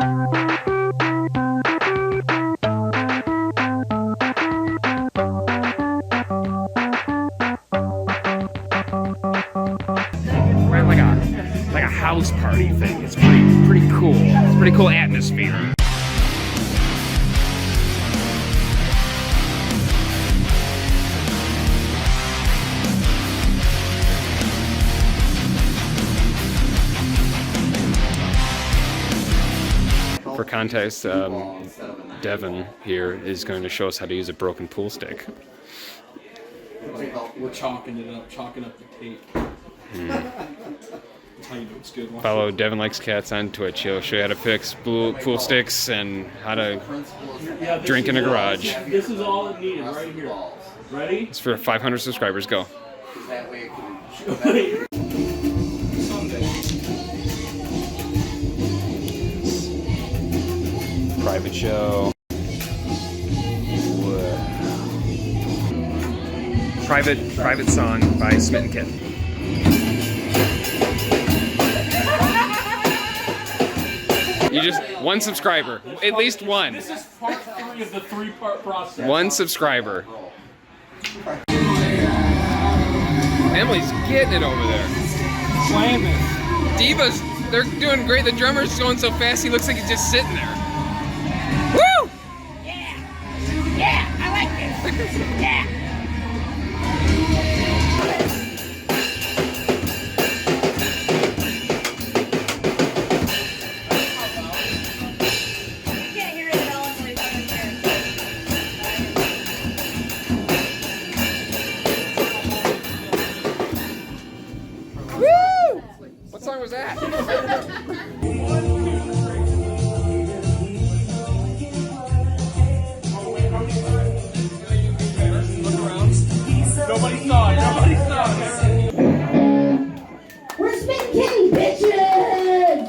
We're like a house party thing. It's pretty cool. It's a pretty cool atmosphere. For context, Devin here is going to show us how to use a broken pool stick. We're chalking up the tape. That's how you know it's good. Follow Devin Likes Cats on Twitch. He'll show you how to fix pool sticks and how to drink in a garage. This is all it needed right here. Ready? It's for 500 subscribers. Go. Private show. Private song by Smitten Kitten. You just one subscriber, at least one. This is part 3 of the 3-part process. One subscriber. Emily's getting it over there. Slamming. Divas, they're doing great. The drummer's going so fast he looks like he's just sitting there. Woo! Yeah! Yeah! I like this! Yeah! You can't hear it at all until it's on there. Woo! What song was that? Nobody saw it. We're Smitten Kitten, bitches!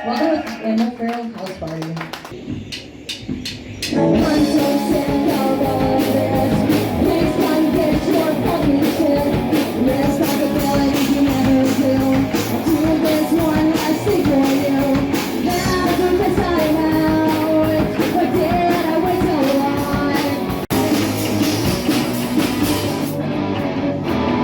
Welcome to Emma Farrell House Party. I'm so sick of all of this. Please come get your fucking shit. Let's talk about it you never do. I'll do this one last thing for you. Now from the time out, but did I wait so long?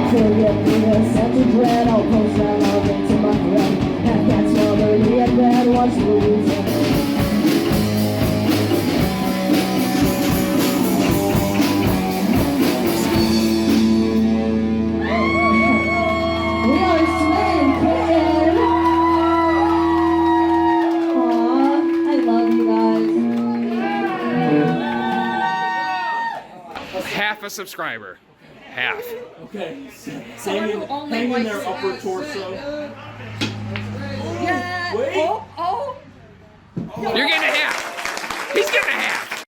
Forget me the such dread. I'll post my love into my friend. Have cats mother, yet bad watch movies. We are Smitten Kitten. Aw, I love you guys. Half a subscriber. Half. Okay. Hang in there, upper torso. Yeah. Wait. Oh. You're getting a half. He's getting a half.